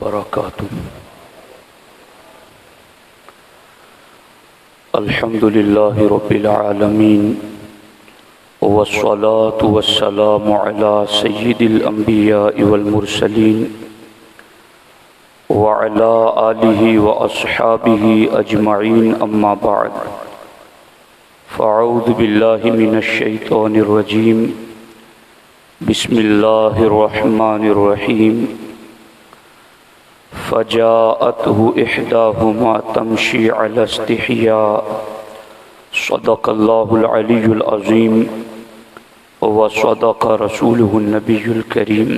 وبرکاتہ۔ الحمد للہ رب العالمین والصلاة والسلام على سید الانبیاء والمرسلین وعلى آلہ واصحابہ اجمعین، اما بعد فاعوذ باللہ من الشیطان الرجیم، بسم اللہ الرحمن الرحیم۔ فجاءته إحداهما تمشي على استحياء، صدق الله العلي العظيم وصدق رسوله النبي الكريم۔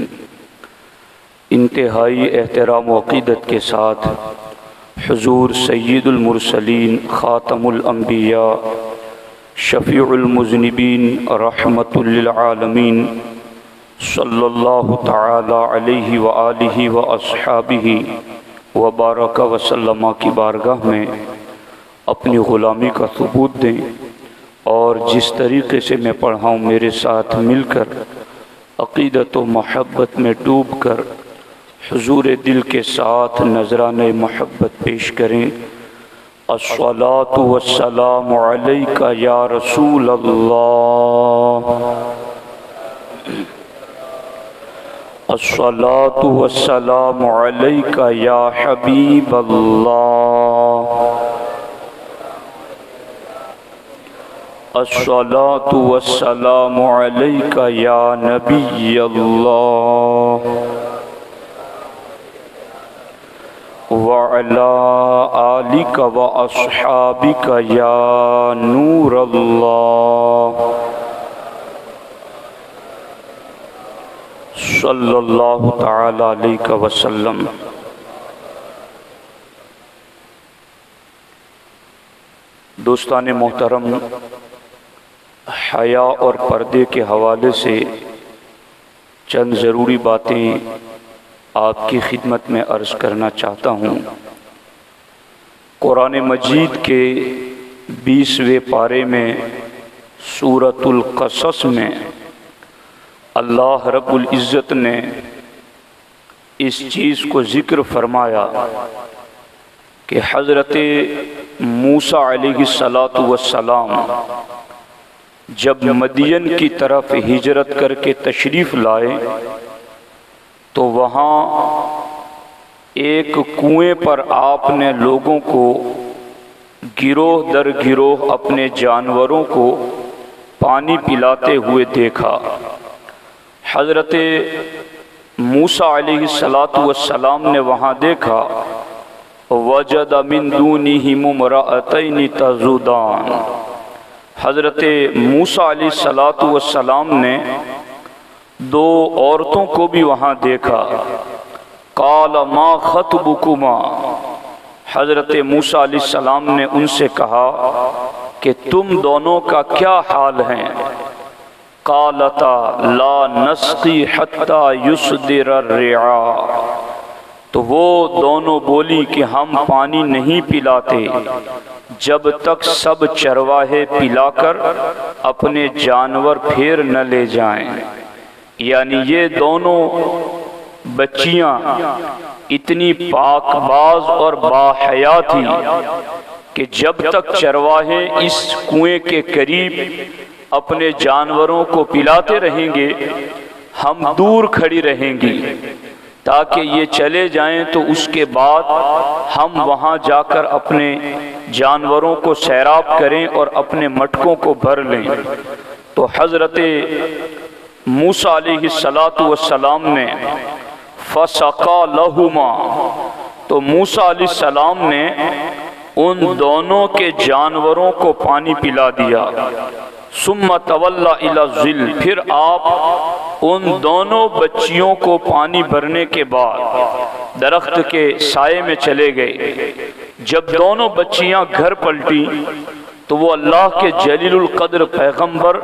انتہائی احترام و عقیدت کے ساتھ حضور سید المرسلین، خاتم الانبیاء، شفیع المذنبین، رحمت للعالمین، صلی اللہ تعالی علیہ وآلہ واصحابہ وبارک وسلم کی بارگاہ میں اپنی غلامی کا ثبوت دیں، اور جس طریقے سے میں پڑھا ہوں میرے ساتھ مل کر عقیدت و محبت میں ڈوب کر حضور دل کے ساتھ نذرانِ محبت پیش کریں۔ الصلاۃ والسلام علیک یا رسول اللہ، الصلاۃ والسلام علیک یا حبیب اللہ، الصلاۃ والسلام علیک یا نبی اللہ، وعلی آلک واصحابک یا نور اللہ، صلی اللہ تعالی علیہ وسلم۔ دوستان محترم، حیا اور پردے کے حوالے سے چند ضروری باتیں آپ کی خدمت میں عرض کرنا چاہتا ہوں۔ قرآن مجید کے 20ویں پارے میں سورۃ القصص میں اللہ رب العزت نے اس چیز کو ذکر فرمایا کہ حضرت موسیٰ علیہ السلام جب مدین کی طرف ہجرت کر کے تشریف لائے تو وہاں ایک کنویں پر آپ نے لوگوں کو گروہ در گروہ اپنے جانوروں کو پانی پلاتے ہوئے دیکھا۔ حضرت موسیٰ علیہ السلام نے وہاں دیکھا، وجد من دونہم امرأتین تذودان، حضرت موسیٰ علیہ السلام نے دو عورتوں کو بھی وہاں دیکھا۔ قال ما خطبکما، حضرت موسیٰ علیہ السلام نے ان سے کہا کہ تم دونوں کا کیا حال ہے؟ قالتا لا نسقی حتی یصدر الرعاء، تو وہ دونوں بولی کہ ہم پانی نہیں پلاتے جب تک سب چرواہے پلا کر اپنے جانور پھیر نہ لے جائیں۔ یعنی یہ دونوں بچیاں اتنی پاک باز اور باحیا تھی کہ جب تک چرواہے اس کنویں کے قریب اپنے جانوروں کو پلاتے رہیں گے ہم دور کھڑی رہیں گی تاکہ یہ چلے جائیں، تو اس کے بعد ہم وہاں جا کر اپنے جانوروں کو سیراب کریں اور اپنے مٹکوں کو بھر لیں۔ تو حضرت موسیٰ علیہ السلام نے فَسَقَا لَهُمَا، تو موسیٰ علیہ السلام نے ان دونوں کے جانوروں کو پانی پلا دیا۔ ثم تولی الی الظل، پھر آپ ان دونوں بچیوں کو پانی بھرنے کے بعد درخت کے سائے میں چلے گئے۔ جب دونوں بچیاں گھر پلٹی تو وہ اللہ کے جلیل القدر پیغمبر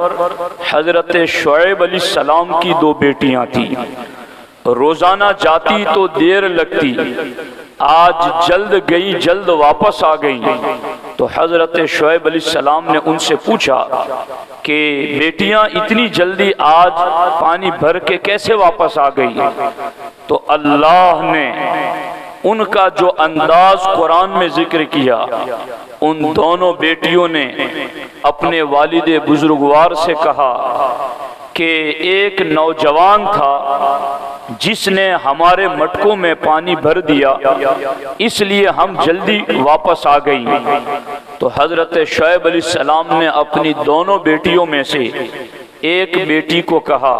حضرت شعیب علیہ السلام کی دو بیٹیاں تھیں۔ روزانہ جاتی تو دیر لگتی، آج جلد گئی جلد واپس آ گئی۔ تو حضرت شعیب علیہ السلام نے ان سے پوچھا کہ بیٹیاں اتنی جلدی آج پانی بھر کے کیسے واپس آ گئی؟ تو اللہ نے ان کا جو انداز قرآن میں ذکر کیا، ان دونوں بیٹیوں نے اپنے والد بزرگوار سے کہا کہ ایک نوجوان تھا جس نے ہمارے مٹکوں میں پانی بھر دیا، اس لیے ہم جلدی واپس آ گئی۔ تو حضرت شعیب علیہ السلام نے اپنی دونوں بیٹیوں میں سے ایک بیٹی کو کہا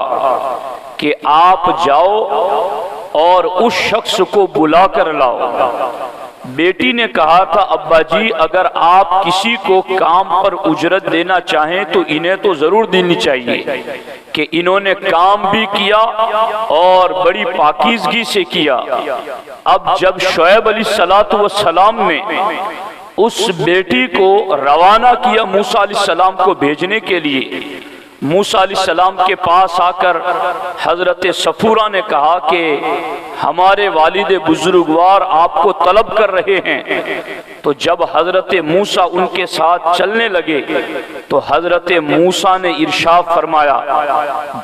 کہ آپ جاؤ اور اس شخص کو بلا کر لاؤ۔ بیٹی نے کہا تھا ابا جی اگر آپ کسی کو کام پر اجرت دینا چاہیں تو انہیں تو ضرور دینی چاہیے، کہ انہوں نے کام بھی کیا اور بڑی پاکیزگی سے کیا۔ اب جب شعیب علیہ السلام نے اس بیٹی کو روانہ کیا موسیٰ علیہ السلام کو بھیجنے کے لیے، موسیٰ علیہ السلام کے پاس آ کر حضرت صفورہ نے کہا کہ ہمارے والد بزرگوار آپ کو طلب کر رہے ہیں۔ تو جب حضرت موسیٰ ان کے ساتھ چلنے لگے تو حضرت موسیٰ نے ارشاد فرمایا،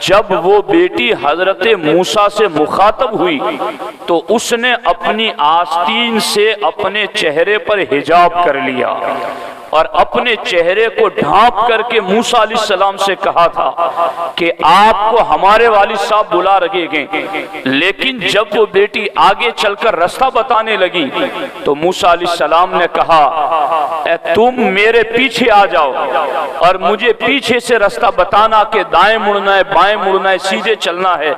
جب وہ بیٹی حضرت موسیٰ سے مخاطب ہوئی تو اس نے اپنی آستین سے اپنے چہرے پر حجاب کر لیا اور اپنے چہرے کو ڈھانپ کر کے موسیٰ علیہ السلام سے کہا تھا کہ آپ کو ہمارے والد صاحب بلا رہے گے۔ لیکن جب وہ بیٹی آگے چل کر رستہ بتانے لگی تو موسیٰ علیہ السلام نے کہا اے تم میرے پیچھے آ جاؤ اور مجھے پیچھے سے رستہ بتانا کہ دائیں مڑنا ہے، بائیں مڑنا ہے، سیدھے چلنا ہے،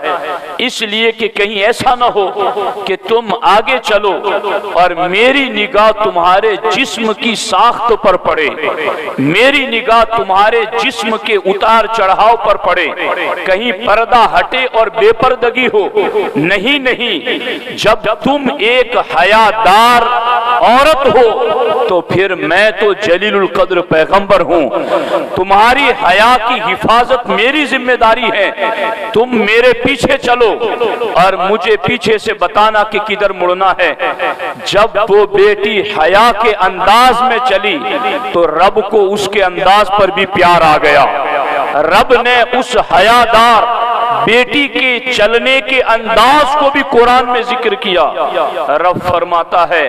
اس لیے کہ کہیں ایسا نہ ہو کہ تم آگے چلو اور میری نگاہ تمہارے جسم کی ساخت پر پڑے، میری نگاہ تمہارے جسم کے اتار چڑھاؤ پر پڑے، کہیں پردہ ہٹے اور بے پردگی ہو۔ نہیں نہیں، جب تم ایک حیادار عورت ہو تو پھر میں تو جلیل القدر پیغمبر ہوں، تمہاری حیا کی حفاظت میری ذمہ داری ہے، تم میرے پیچھے چلو اور مجھے پیچھے سے بتانا کہ کدھر مڑنا ہے۔ جب وہ بیٹی حیا کے انداز میں چلی تو رب کو اس کے انداز پر بھی پیار آ گیا۔ رب نے اس حیادار بیٹی کے چلنے کے انداز کو بھی قرآن میں ذکر کیا۔ رب فرماتا ہے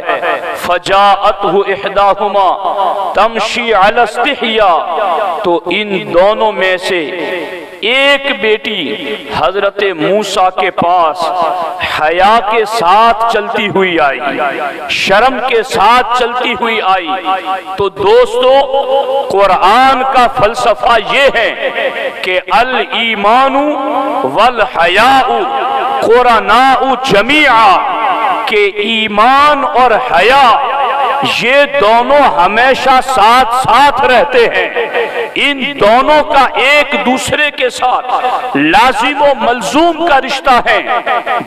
فَجَاءَتْهُ إِحْدَاهُمَا تَمْشِي عَلَى اسْتِحْيَاءٍ، تو ان دونوں میں سے ایک بیٹی حضرت موسیٰ کے پاس حیا کے ساتھ چلتی ہوئی آئی، شرم کے ساتھ چلتی ہوئی آئی۔ تو دوستو قرآن کا فلسفہ یہ ہے کہ الایمان والحیاء قرناء جمیعا، کہ ایمان اور حیا یہ دونوں ہمیشہ ساتھ ساتھ رہتے ہیں، ان دونوں کا ایک دوسرے کے ساتھ لازم و ملزوم کا رشتہ ہے۔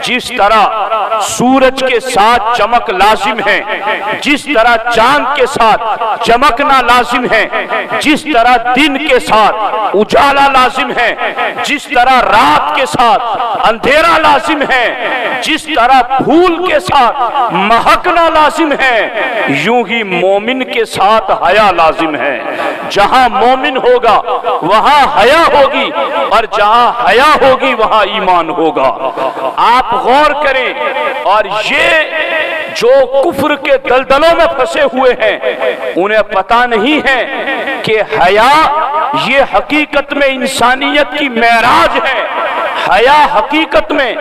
جس طرح سورج کے ساتھ چمک لازم ہے، جس طرح چاند کے ساتھ چمکنا لازم ہے، جس طرح دن کے ساتھ اجالا لازم ہے، جس طرح رات کے ساتھ اندھیرا لازم ہے، جس طرح پھول کے ساتھ مہکنا لازم ہے، یوں ہی مومن کے ساتھ حیا لازم ہے۔ جہاں مومن ہوگا وہاں حیا ہوگی اور جہاں حیا ہوگی وہاں ایمان ہوگا۔ آپ غور کریں، اور یہ جو کفر کے دلدلوں میں پھنسے ہوئے ہیں انہیں پتہ نہیں ہے کہ حیا یہ حقیقت میں انسانیت کی معراج ہے، حیا حقیقت میں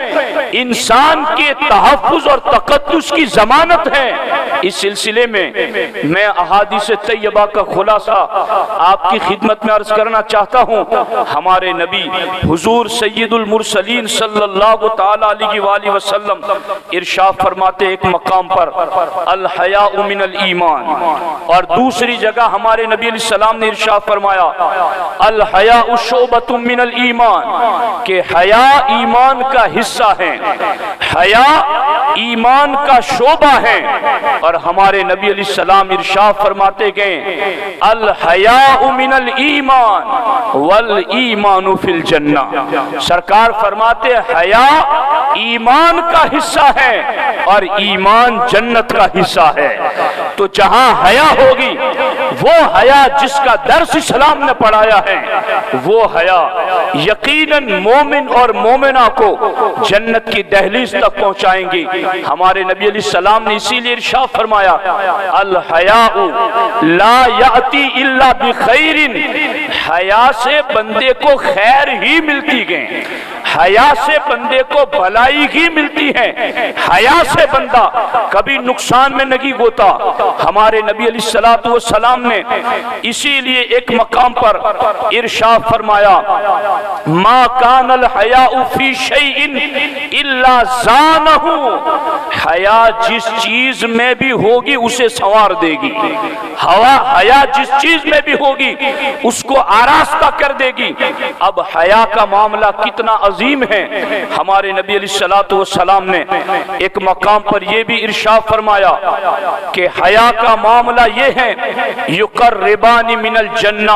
انسان کے تحفظ اور تقدس کی ضمانت ہے۔ اس سلسلے میں احادیث طیبہ کا خلاصہ آپ کی خدمت میں عرض کرنا چاہتا ہوں۔ ہمارے نبی حضور سید المرسلین صلی اللہ تعالی علیہ وآلہ وسلم ارشاد فرماتے ایک مقام پر الحیاء من الایمان، اور دوسری جگہ ہمارے نبی علیہ السلام نے ارشاد فرمایا الحیاء شعبۃ من الایمان، کہ حیا ایمان کا حصہ ہے، حیا ایمان کا شعبہ ہے۔ اور ہمارے نبی علیہ السلام ارشاد فرماتے گئے الحیاء من الایمان والایمان فی الجنہ، سرکار فرماتے حیا ایمان کا حصہ ہے اور ایمان جنت کا حصہ ہے۔ تو جہاں حیا ہوگی وہ حیا جس کا درس اسلام نے پڑھایا ہے، وہ حیا یقیناً مومن اور مومنہ کو جنت کی دہلیز تک پہنچائیں گی۔ ہمارے نبی علیہ السلام نے اسی لیے ارشاد فرمایا الحیاء لا یأتی الا بخیر، حیا سے بندے کو خیر ہی ملتی گئے، حیا سے بندے کو بھلائی ہی ملتی ہے، حیا سے بندہ کبھی نقصان میں نہیں ہوتا۔ ہمارے نبی علیہ السلام نے اسی لیے ایک مقام پر ارشاد فرمایا ما کان الحیاء فی شیء الا زانہ، حیا جس چیز میں بھی ہوگی اسے سنوار دے گی، حیا جس چیز میں بھی ہوگی اس کو آراستہ کر دے گی۔ اب حیا کا معاملہ کتنا عظیم ہے، ہمارے نبی علیہ السلام نے ایک مقام پر یہ بھی ارشاد فرمایا کہ حیا کا معاملہ یہ ہے یقربان من الجنہ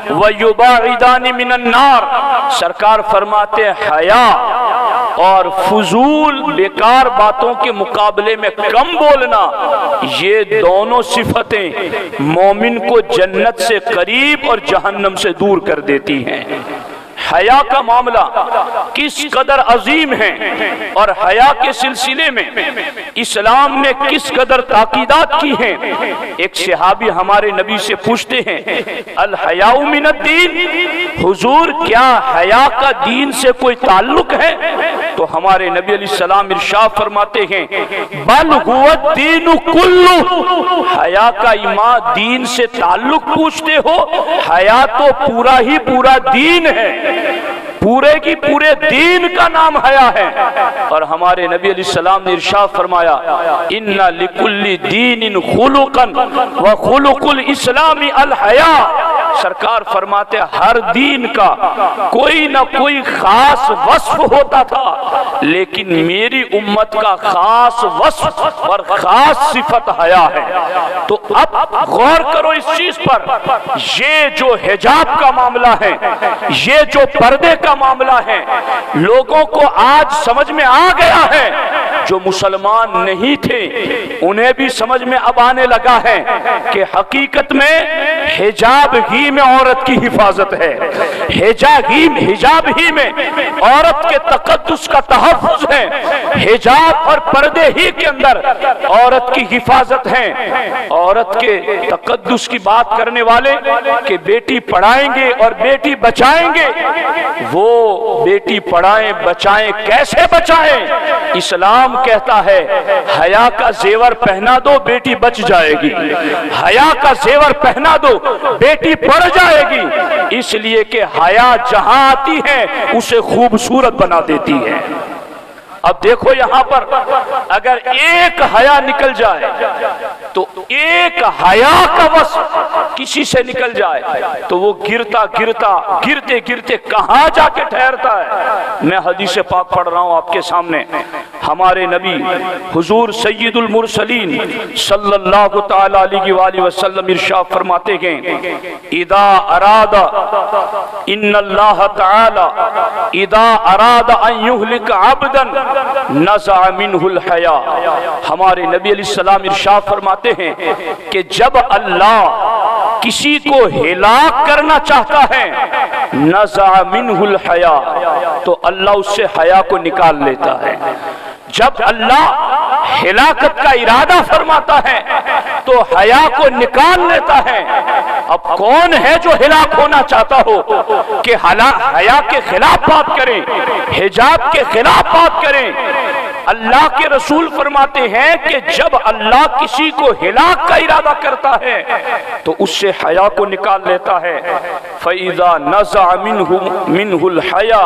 ویباعدان من النار، سرکار فرماتے ہیں حیا اور فضول بیکار باتوں کے مقابلے میں کم بولنا، یہ دونوں صفتیں مومن کو جنت سے قریب اور جہنم سے دور کر دیتی ہیں۔ حیا کا معاملہ کس قدر عظیم ہے اور حیا کے سلسلے میں اسلام نے کس قدر تاکیدات کی ہیں۔ ایک صحابی ہمارے نبی سے پوچھتے ہیں الحیاء من الدین، حضور کیا حیا کا دین سے کوئی تعلق ہے؟ تو ہمارے نبی علیہ السلام ارشاد فرماتے ہیں بل هو الدین کلہ، حیا کا ایمان دین سے تعلق پوچھتے ہو، حیا تو پورا ہی پورا دین ہے، پورے کی پورے دین کا نام حیا ہے۔ اور ہمارے نبی علیہ السلام نے ارشاد فرمایا ان لکل دین خلقا وخلق الاسلام الحیا، سرکار فرماتے ہر دین کا کوئی نہ کوئی خاص وصف ہوتا تھا، لیکن میری امت کا خاص وصف اور خاص صفت حیا ہے۔ تو اب غور کرو اس چیز پر، یہ جو حجاب کا معاملہ ہے، یہ جو پردے کا معاملہ ہے، لوگوں کو آج سمجھ میں آ گیا ہے، جو مسلمان نہیں تھے انہیں بھی سمجھ میں اب آنے لگا ہے کہ حقیقت میں حجاب ہی میں عورت کی حفاظت ہے، حجاب ہی میں عورت کے تقدس کا تحفظ ہے، حجاب اور پردے ہی کے اندر عورت کی حفاظت ہے۔ عورت کے تقدس کی بات کرنے والے کہ بیٹی پڑھائیں گے اور بیٹی بچائیں گے، وہ بیٹی پڑھائیں بچائیں کیسے بچائیں؟ اسلام کہتا ہے حیا کا زیور پہنا دو بیٹی بچ جائے گی، حیا کا زیور پہنا دو بیٹی پڑھ جائے گی، اس لیے کہ حیا جہاں آتی ہے اسے خوبصورت بنا دیتی ہے۔ اب دیکھو یہاں پر اگر ایک حیا نکل جائے تو ایک حیا کا وصف کسی سے نکل جائے تو وہ گرتے گرتے کہاں جا کے ٹھہرتا ہے۔ میں حدیث پاک پڑھ رہا ہوں آپ کے سامنے، ہمارے نبی حضور سید المرسلین صلی اللہ تعالی علیہ وآلہ وسلم ارشاد فرماتے ہیں اذا اراد ان اللہ تعالی اذا اراد ان یہلک عبدا نزع منہ الحیا، ہمارے نبی علیہ السلام ارشاد فرماتے ہیں کہ جب اللہ کسی کو ہلاک کرنا چاہتا ہے نزع منہ الحیا، تو اللہ اس سے حیا کو نکال لیتا ہے۔ جب اللہ ہلاکت کا ارادہ فرماتا ہے تو حیا کو نکال لیتا ہے۔ اب کون ہے جو ہلاک ہونا چاہتا ہو کہ حیا کے خلاف بات کریں، حجاب کے خلاف بات کریں؟ اللہ کے رسول فرماتے ہیں کہ جب اللہ کسی کو ہلاک کا ارادہ کرتا ہے تو اس سے حیا کو نکال لیتا ہے۔ فَإِذَا نَزَعَ مِنْهُ الْحَيَا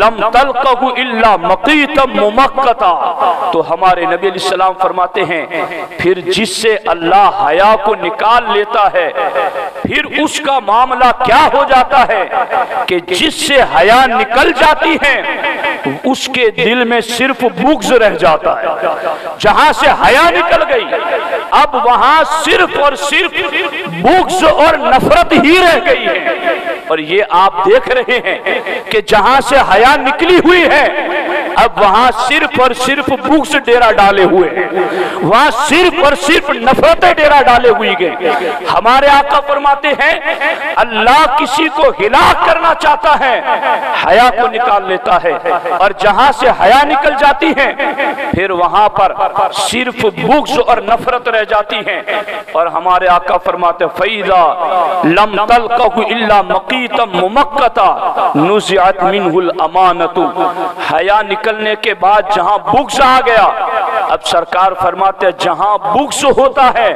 لَمْ تَلْقَهُ إِلَّا مَقِيتًا مُمَقَّتًا، تو ہمارے نبی علیہ السلام فرماتے ہیں پھر جس سے اللہ حیا کو نکال لیتا ہے پھر اس کا معاملہ کیا ہو جاتا ہے کہ جس سے حیا نکل جاتی ہے اس کے دل میں صرف بغض رہ جاتا ہے۔ جہاں سے حیا نکل گئی اب وہاں صرف اور صرف بغض اور نفرت ہی رہ گئی ہے۔ اور یہ آپ دیکھ رہے ہیں کہ جہاں سے حیا نکلی ہوئی ہے اب وہاں صرف اور صرف بغض ڈیرا ڈالے ہوئے ہیں، وہاں صرف اور صرف نفرتیں ڈیرا ڈالے ہوئی گئے۔ ہمارے آقا فرماتے ہیں اللہ کسی کو ہلاک کرنا چاہتا ہے حیا کو نکال لیتا ہے، اور جہاں سے حیا نکل جاتی ہے پھر وہاں پر صرف بغض اور نفرت رہ جاتی ہے۔ اور ہمارے آقا فرماتے ہیں فَإِذَا لَمْ تَلْقَهُ إِلَّا مَقِيتًا مُمَقَّتًا نُزِعَتْ مِنْهُ الْأَمَانَةُ۔ حیا نکلنے کے بعد جہاں بغض آ گیا، اب سرکار فرماتے ہیں جہاں بغض ہوتا ہے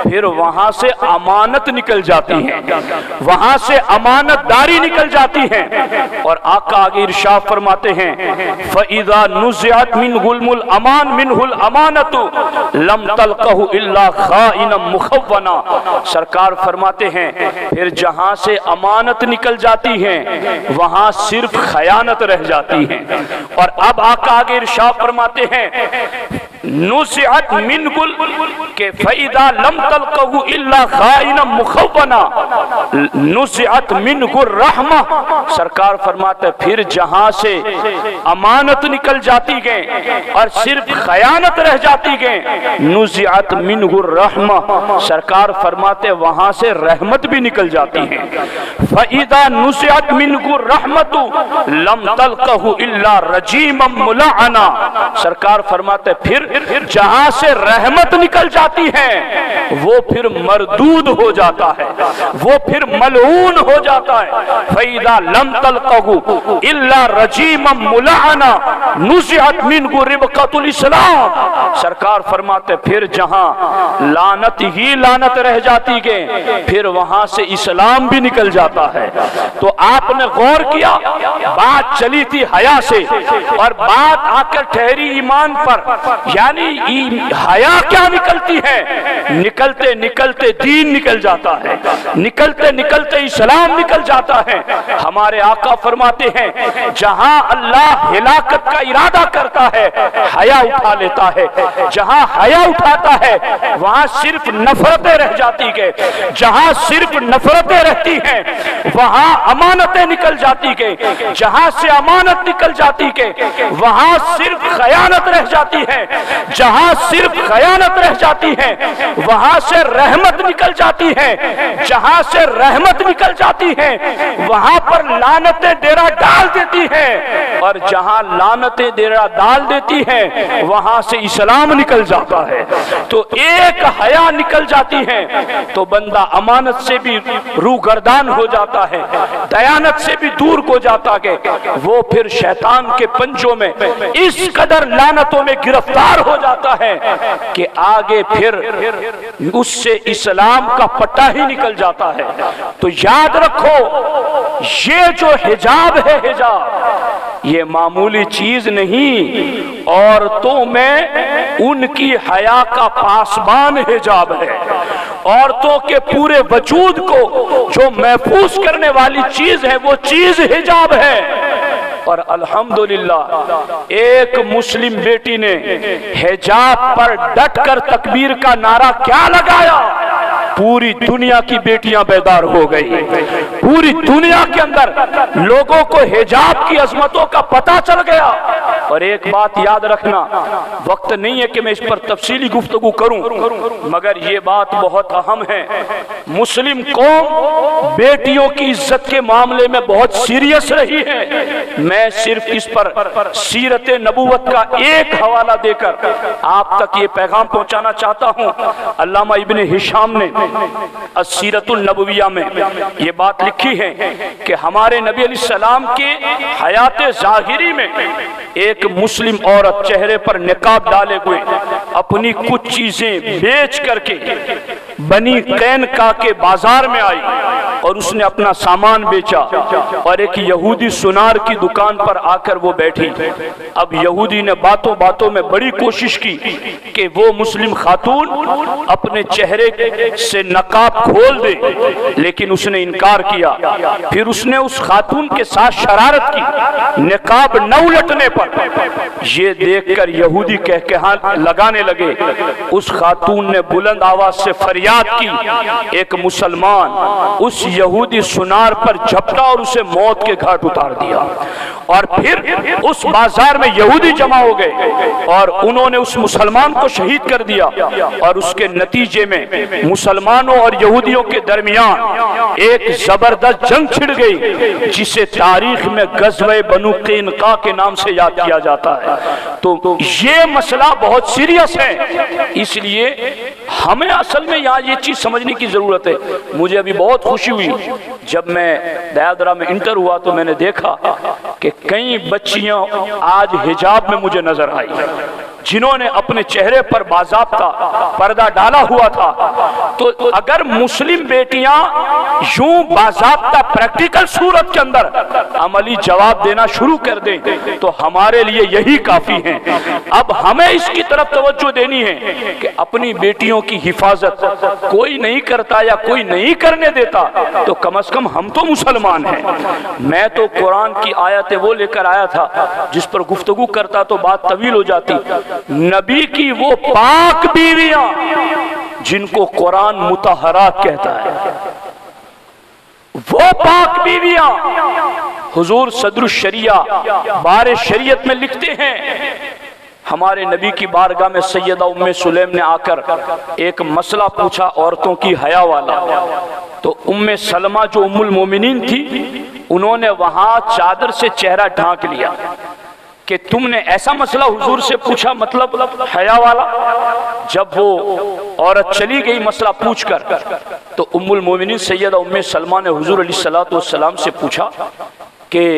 پھر وہاں سے امانت نکل جاتی ہے، وہاں سے امانت داری نکل جاتی ہے۔ اور آقا آگے ارشاد فرماتے ہیں فَإِذَا نُزِعَتْ مِنْهُ الْأَمَانَةُ لَمْ تَلْقَهُ إِلَّا خَائِنًا مُخَوَّنًا۔ سرکار فرماتے ہیں پھر جہاں سے امانت نکل جاتی ہے وہاں صرف خیانت رہ جاتی ہے۔ اور اب آقا آگے ارشاد فرماتے ہیں نُزِعَتْ مِنْهُ کہ فَإِذَا لَمْ تَلْقَهُ إِلَّا خَائِنًا مُخَوَّنًا نُزِعَتْ مِنْهُ الرَّحْمَةُ۔ سرکار فرماتے ہیں پھر جہاں سے امانت نکل جاتی گئے اور صرف خیانت رہ جاتی گئے نُزِعَتْ مِنْهُ الرَّحْمَةُ۔ سرکار فرماتے ہیں وہاں سے رحمت بھی نکل جاتی ہے۔ فَإِذَا نُزِعَتْ مِنْهُ الرَّحْمَةُ لَمْ تَلْقَهُ إِلَّا رَجِيمًا مُلَعَّنًا۔ سرکار فرماتے ہیں پھر جہاں سے رحمت نکل جاتی ہے وہ پھر مردود ہو جاتا ہے، وہ پھر ملعون ہو جاتا ہے۔ فَإِذَا لَمْ تَلْقَهُ إِلَّا رَجِيمًا مُلَعَّنًا نُزِعَتْ مِنْهُ رِبْقَةُ الْإِسْلَامِ۔ سرکار فرماتے پھر جہاں لعنت ہی لعنت رہ جاتی گئے پھر وہاں سے اسلام بھی نکل جاتا ہے۔ تو آپ نے غور کیا بات چلی تھی حیا سے اور بات آ کر ٹھہری ایمان پر، یعنی حیا کیا نکلتی ہے؟ نکلتے نکلتے دین نکل جاتا ہے، نکلتے نکلتے اسلام نکل جاتا ہے۔ ہمارے آقا فرماتے ہیں جہاں اللہ ہلاکت کا ارادہ کرتا ہے حیا اٹھا لیتا ہے، جہاں حیا اٹھاتا ہے وہاں صرف نفرتیں رہ جاتی گئے، جہاں صرف نفرتیں رہتی ہیں وہاں امانتیں نکل جاتی گئے، جہاں سے امانت نکل جاتی گئے وہاں صرف خیانت رہ جاتی ہے، جہاں صرف خیانت رہ جاتی ہے وہاں سے رحمت نکل جاتی ہے، جہاں سے رحمت نکل جاتی ہے وہاں پر لعنتیں ڈیرا ڈال دیتی ہیں، اور جہاں لعنتیں ڈیرا ڈال دیتی ہیں وہاں سے اسلام نکل جاتا ہے۔ تو ایک حیا نکل جاتی ہے تو بندہ امانت سے بھی روگردان ہو جاتا ہے، دیانت سے بھی دور ہو جاتا ہے، وہ پھر شیطان کے پنجوں میں اس قدر لعنتوں میں گرفتار ہو جاتا ہے کہ آگے پھر اس سے اسلام کا پٹا ہی نکل جاتا ہے۔ تو یاد رکھو یہ جو حجاب ہے حجاب یہ معمولی چیز نہیں، عورتوں میں ان کی حیا کا پاسبان حجاب ہے، عورتوں کے پورے وجود کو جو محفوظ کرنے والی چیز ہے وہ چیز حجاب ہے۔ اور الحمدللہ ایک مسلم بیٹی نے حجاب پر ڈٹ کر تکبیر کا نعرہ کیا لگایا، پوری دنیا کی بیٹیاں بیدار ہو گئی، پوری دنیا کے اندر لوگوں کو حجاب کی عظمتوں کا پتہ چل گیا۔ اور ایک بات یاد رکھنا، وقت نہیں ہے کہ میں اس پر تفصیلی گفتگو کروں مگر یہ بات بہت اہم ہے، مسلم قوم بیٹیوں کی عزت کے معاملے میں بہت سیریس رہی ہے۔ میں صرف اس پر سیرت نبوت کا ایک حوالہ دے کر آپ تک یہ پیغام پہنچانا چاہتا ہوں۔ علامہ ابن ہشام نے السیرت النبویہ میں یہ بات لکھی ہے کہ ہمارے نبی علیہ السلام کے حیات ظاہری میں ایک مسلم عورت چہرے پر نقاب ڈالے ہوئے اپنی کچھ چیزیں بیچ کر کے بنی قینقاع کے بازار میں آئی اور اس نے اپنا سامان بیچا، اور ایک یہودی سنار کی دکان پر آ کر وہ بیٹھی۔ اب یہودی نے باتوں باتوں میں بڑی کوشش کی کہ وہ مسلم خاتون اپنے چہرے سے نقاب کھول دے، لیکن اس نے انکار کیا۔ پھر اس نے اس خاتون کے ساتھ شرارت کی نقاب نہ الٹنے پر۔ یہ دیکھ کر یہودی کہکہاں لگانے لگے۔ اس خاتون نے بلند آواز سے فریاد کی، ایک مسلمان اس یہودی سنار پر جھپٹا اور اسے موت کے گھاٹ اتار دیا۔ اور پھر اس بازار میں یہودی جمع ہو گئے اور انہوں نے اس مسلمان کو شہید کر دیا، اور اس کے نتیجے میں مسلمانوں اور یہودیوں کے درمیان ایک زبردست جنگ چھڑ گئی، جسے تاریخ میں غزوہ بنو قینقاع کے نام سے یاد کیا جاتا ہے۔ تو یہ مسئلہ بہت سیریس ہے، اس لیے ہمیں اصل میں یہاں یہ چیز سمجھنے کی ضرورت ہے۔ مجھے ابھی بہت خوشی ہوئی جب میں دیادرہ میں انٹر ہوا تو میں نے دیکھا کہ کئی بچیاں آج حجاب میں مجھے نظر آئی، جنہوں نے اپنے چہرے پر باضابطہ پردہ ڈالا ہوا تھا۔ تو اگر مسلم بیٹیاں یوں باضابطہ پریکٹیکل صورت کے اندر عملی جواب دینا شروع کر دیں تو ہمارے لیے یہی کافی ہیں۔ اب ہمیں اس کی طرف توجہ دینی ہے کہ اپنی بیٹیوں کی حفاظت کوئی نہیں کرتا یا کوئی نہیں کرنے دیتا تو کم از کم ہم تو مسلمان ہیں۔ میں تو قرآن کی آیتیں وہ لے کر آیا تھا جس پر گفتگو کرتا تو بات طویل ہو جاتی۔ نبی کی وہ پاک بیویاں جن کو قرآن مطہرات کہتا ہے، وہ پاک بیویاں حضور صدر الشریعہ بار شریعت میں لکھتے ہیں، ہمارے نبی کی بارگاہ میں سیدہ ام سلیم نے آ کر ایک مسئلہ پوچھا عورتوں کی حیا والا، تو ام سلمہ جو ام المومنین تھی انہوں نے وہاں چادر سے چہرہ ڈھانک لیا کہ تم نے ایسا مسئلہ حضور سے پوچھا، مطلب حیا والا۔ جب وہ عورت چلی گئی مسئلہ پوچھ کر تو ام المومنین سیدہ ام سلمہ نے حضور علیہ السلام سے پوچھا کہ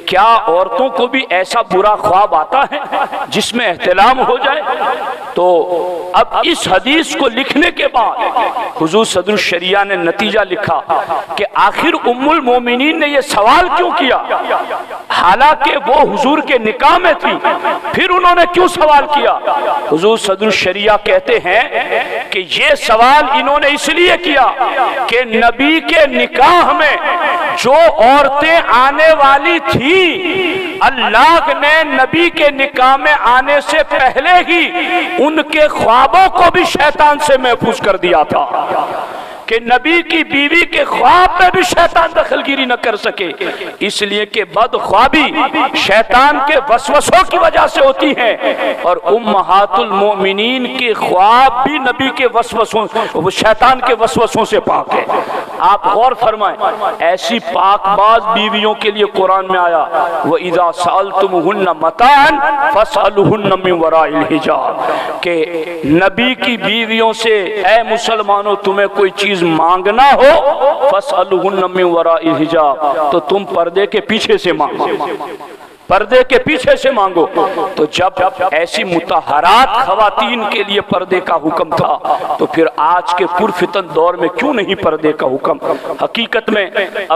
کیا عورتوں کو بھی ایسا برا خواب آتا ہے جس میں احتلام ہو جائے؟ تو اب اس حدیث کو لکھنے کے بعد حضور صدر الشریعہ نے نتیجہ لکھا کہ آخر ام المومنین نے یہ سوال کیوں کیا، حالانکہ وہ حضور کے نکاح میں تھی، پھر انہوں نے کیوں سوال کیا؟ حضور صدر الشریعہ کہتے ہیں کہ یہ سوال انہوں نے اس لیے کیا کہ نبی کے نکاح میں جو عورتیں آنے والی تھی اللہ نے نبی کے نکاح میں آنے سے پہلے ہی ان کے خوابوں کو بھی شیطان سے محفوظ کر دیا تھا کہ نبی کی بیوی کے خواب میں بھی شیطان دخل گیری نہ کر سکے، اس لیے کہ بدخوابی شیطان کے وسوسوں کی وجہ سے ہوتی ہے، اور امہات المؤمنین کے خواب بھی نبی کے وسوسوں، شیطان کے وسوسوں سے پاک ہے۔ آپ غور فرمائیں، ایسی پاک باز بیویوں کے لیے قرآن میں آیا وَإِذَا سَأَلْتُمُهُنَّ مَتَاعًا فَاسْأَلُوهُنَّ مِنْ وَرَاءِ الْحِجَابِ کہ نبی کی بیویوں سے اے مسلمانوں تمہیں کوئی چیز مانگنا ہو فَاسْأَلُوهُنَّ مِنْ وَرَاءِ الْحِجَابِ تو تم پردے کے پیچھے سے مانگو، پردے کے پیچھے سے مانگو۔ تو جب ایسی مطہرات خواتین کے لیے پردے کا حکم تھا تو پھر آج کے پرفتن دور میں کیوں نہیں پردے کا حکم؟ حقیقت میں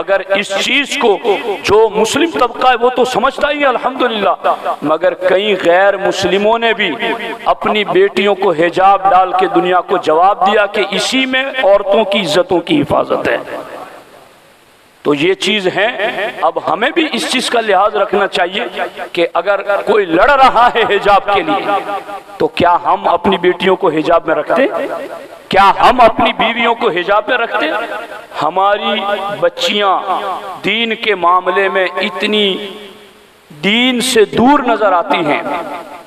اگر اس چیز کو جو مسلم طبقہ ہے وہ تو سمجھتا ہی ہے الحمدللہ، مگر کئی غیر مسلموں نے بھی اپنی بیٹیوں کو حجاب ڈال کے دنیا کو جواب دیا کہ اسی میں عورتوں کی عزتوں کی حفاظت ہے۔ تو یہ چیز ہے، اب ہمیں بھی اس چیز کا لحاظ رکھنا چاہیے کہ اگر کوئی لڑ رہا ہے حجاب کے لیے تو کیا ہم اپنی بیٹیوں کو حجاب میں رکھتے؟ کیا ہم اپنی بیویوں کو حجاب میں رکھتے؟ ہماری بچیاں دین کے معاملے میں اتنی دین سے دور نظر آتی ہیں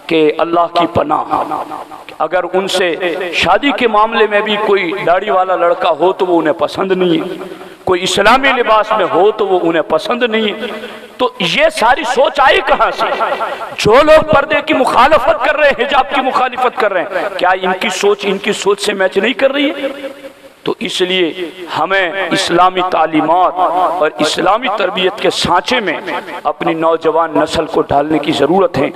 کہ اللہ کی پناہ، اگر ان سے شادی کے معاملے میں بھی کوئی داڑھی والا لڑکا ہو تو وہ انہیں پسند نہیں ہے، کوئی اسلامی لباس میں ہو تو وہ انہیں پسند نہیں ہے۔ تو یہ ساری سوچ آئی کہاں سے؟ جو لوگ پردے کی مخالفت کر رہے ہیں، حجاب کی مخالفت کر رہے ہیں، کیا ان کی سوچ سے میچ نہیں کر رہی ہے؟ تو اس لیے ہمیں اسلامی تعلیمات اور اسلامی تربیت کے سانچے میں اپنی نوجوان نسل کو ڈالنے کی ضرورت ہے۔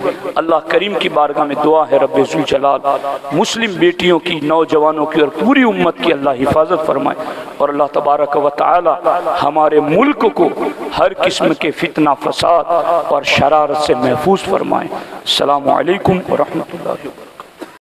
اللہ کریم کی بارگاہ میں دعا ہے رب ذوالجلال مسلم بیٹیوں کی، نوجوانوں کی اور پوری امت کی اللہ حفاظت فرمائے، اور اللہ تبارک و تعالی ہمارے ملک کو ہر قسم کے فتنہ فساد اور شرارت سے محفوظ فرمائے۔ السلام علیکم ورحمۃ اللہ وبرکاتہ۔